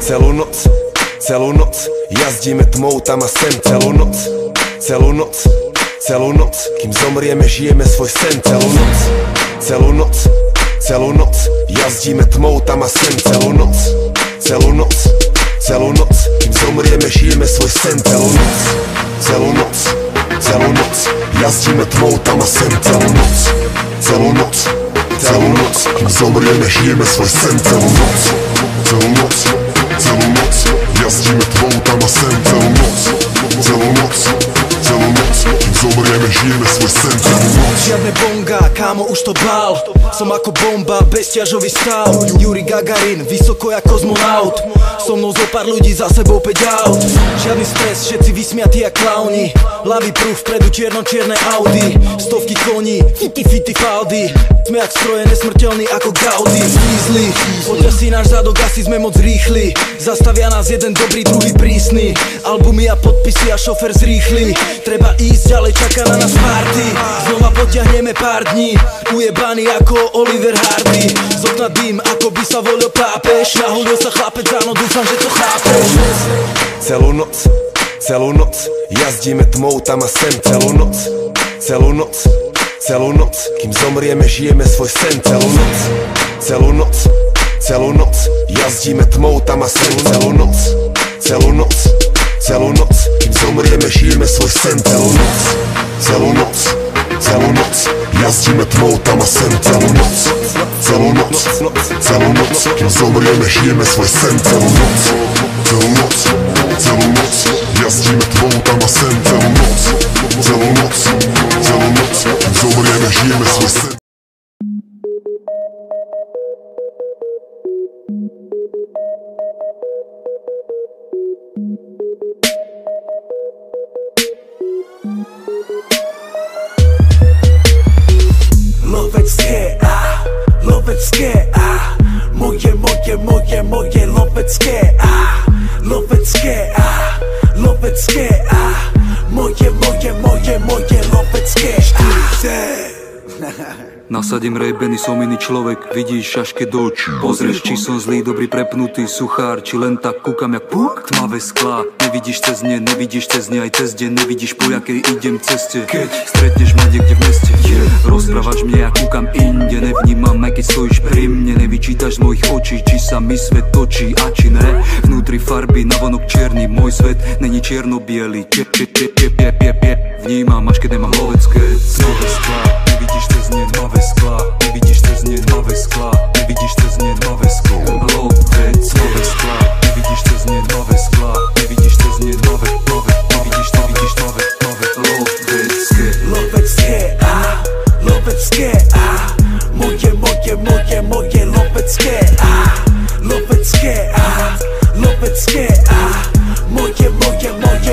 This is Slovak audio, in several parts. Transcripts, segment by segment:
celú noc jazdíme tmou tam a sem. Celú noc, kým zomrieme, žijeme svoj sen. Celú noc jazdíme tmou tam a sem. Celú noc, kým zomrieme, žijeme svoj sen. Celú noc jazdíme tmou tam a sem. Celú noc, kým zomrieme, žijeme svoj sen. Celú noc jazdíme tmou tam a sem. Celú noc, kým zomrieme, žijeme svoj sen. Žiadne bonga, kámo, už to bál. Som ako bomba, bezťažový stav. Juri Gagarin, vysoko jak kozmonaut. So mnou zo pár ľudí, za sebou 5 aut. Žiadny stres, všetci vysmiatí jak klauni. Ľavý pruh, vpredu čierno-čierne Audi. Stovky koní, fity faldy. Sme jak stroje, nesmrteľný ako Gaudi. Easily, poďasí náš zadok, asi sme moc rýchli. Zastavia nás jeden dobrý, druhý prísny. Albumy a podpisy a šofer zrýchli. Treba ísť ďalej, čaká na nás party. Znova potiahneme pár dní, ujebaný ako Oliver Hardy. Z okna dým, ako by sa volil pápež. Nahodil sa chlapec, áno, dúfam, že to chápeš. Celú noc jazdíme tmou tam a sem. Celú noc, kým zomrieme, žijeme svoj sen. Celú noc jazdíme tmou tam a sem. Celú noc, kým zomrieme, žijeme svoj sen. Celú noc jazdíme tmou tam a sem. Celú noc, kým zomrieme, žijeme svoj sen. Celú noc jazdíme tmou tam a sem. Celú noc, kým zomrieme, žijeme svoj sen. Lovecké, moje lovecké, moje lovecké. Nasadím rejbeny, som iný človek, vidíš až keď do očí. Pozrieš, či som zlý, dobrý, prepnutý, suchár, či len tak kúkam jak puk. Tmavé sklá, nevidíš cez ne, aj cez deň, nevidíš po jakej idem ceste. Keď stretneš ma niekde v meste, rozprávaš mne, ja kúkam inde, nevnímam, aj keď stojíš pri mne. Nevyčítaš z mojich očí, či sa mi svet točí a či ne. Vnútri farby, navonok čierny, môj svet není čierno-biely. Vnímam, až keď nemám lovecké. Tmavé sklá, nevidíš cez ne, tmavé sklá, nevidíš cez ne, tmavé sklá, nevidíš cez ne, tmavé sklá. Lovec, tmavé sklá, nevidíš cez ne, tmavé sklá, nevidíš cez ne, tmavé, nevidíš tmavé, lovecké. Lovecké, moje lovecké,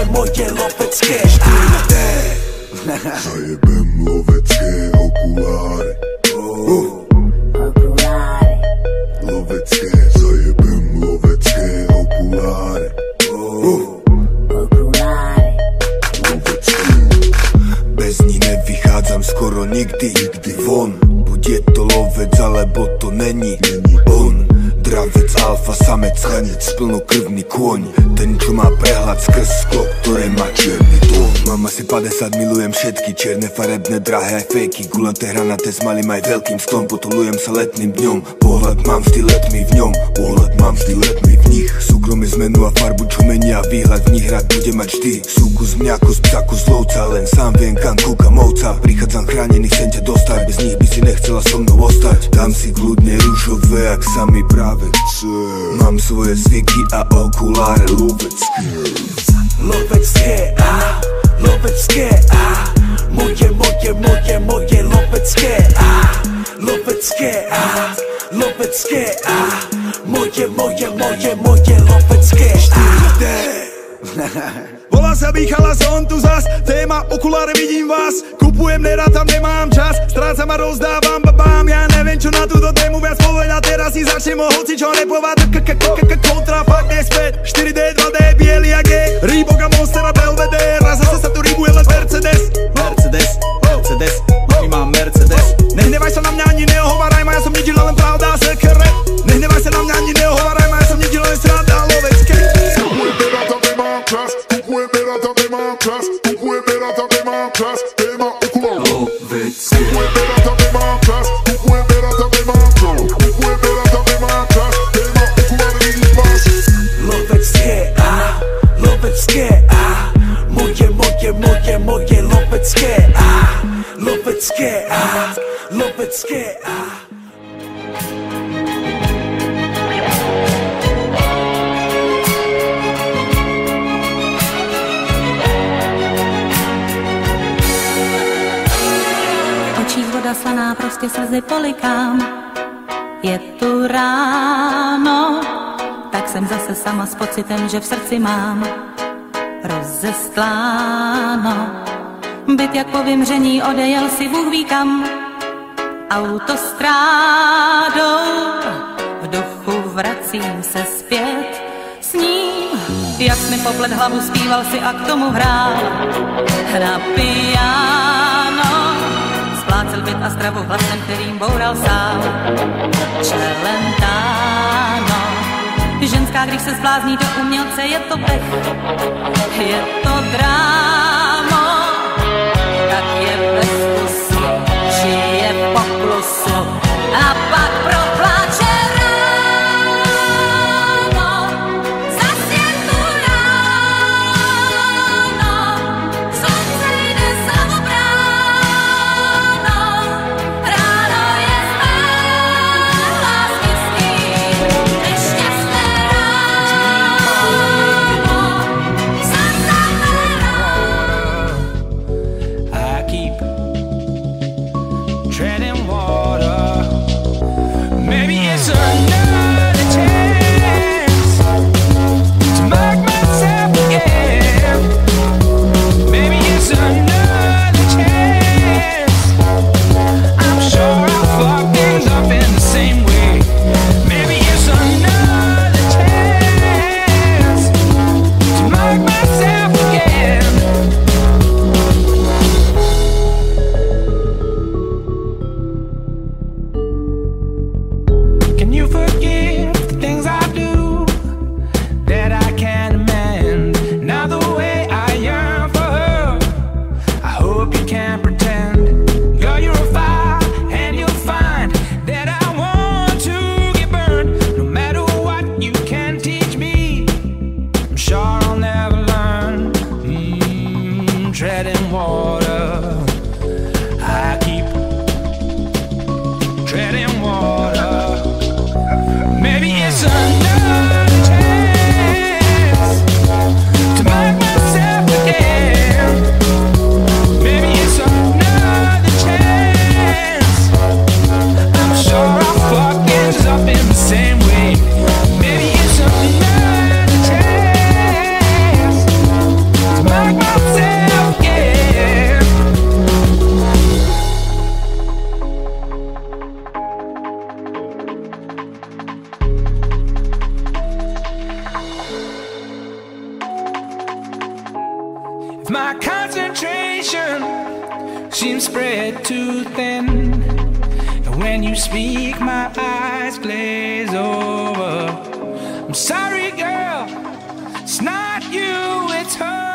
moje lovecké. Zajebem lovecké okuláry. Lovecké, zajebem lovecké okuláry. Bez ní nevychádzam skoro nikdy von. Buď je to lovec, alebo to není on. Dravec, alfa, samec, chanec, plnokrvný kôň. Ten, čo má prehľad skrz sklo, ktoré má čierny tón. Mám asi 50, milujem všetky čierne, farebné, drahé aj fejky. Gulanté, hranaté, s malým aj veľkým sklom. Potulujem sa letným dňom, pohľad mám vždy letmý v ňom, pohľad mám vždy letmý v nich. Súkromie zmenu a farbu, čo menia, výhľad v nich hrad bude mať vždy. Súku z mňaku, z ptaku, z lovca, len sám viem, kam kúkam ovca. Prichádzam chránený, chcem ťa dostať, bez nich by si nechcela so mnou ostať. Dám si kľudne ružové, ak sa mi práve chce. Mám svoje zvyky a okuláre lovecké. Lovecké, moje lovecké, moje lovecké. Volá sa Michala, som tu zas, téma okuláre, vidím vás. Kupujem, nerátam, nemám čas, strácam a rozdávam babám. Ja neviem, čo na túto tému viac povedať, teraz si začnem o hocičo repovať. Kontrafakt je späť, 4D, 2D, bielý jak je Reebok a Monster a Belvedere. A zase sa tu rýbuje len Mercedes, my mám Mercedes. Nehnevaj sa na mňa, ani neohovaraj ma, ja som nič, len pravda a sekret. Nehnevaj sa na mňa, ani neohovaraj ma, ja som nič, len sekret. Voda slaná, prostě slzy polikám. Je tu ráno, tak jsem zase sama s pocitem, že v srdci mám rozestláno. Byt jak po vymření odejel si Bůh ví kam. Autostrádou v duchu vracím se zpět s ním. Jak mi poplet hlavu, zpíval si a k tomu hrál na piano. Splácel byt a stravu hlasem, kterým boural sál Čelentáno. Ženská, když se zblázní do umělce, je to pech, je to drámo. Tak je bez kusu, žije v poklusu a pak propláče ráno. Zas je tu ráno, slunce jde samobráno. Ráno je spát, lásky s ním, nešťastné ráno. I keep treading water. Maybe it's another chance to mark myself again. Maybe it's another chance. I'm sure I'll fuck things up in the same way. Maybe it's another chance to mark myself again. Can you forgive the things I do that I can't amend? Now the way I yearn for her, I hope you can't pretend. Girl, you're a fire and you'll find that I want to get burned. No matter what you can teach me, I'm sure I'll never learn. Treading water, I keep treading water. Maybe it's another chance to mark myself again. Maybe it's another chance. I'm sure I'll fuck things up in the same way. Maybe it's another chance to mark myself again. If my concentration seems spread too thin, and when you speak my eyes glaze over, I'm sorry girl, it's not you, it's her.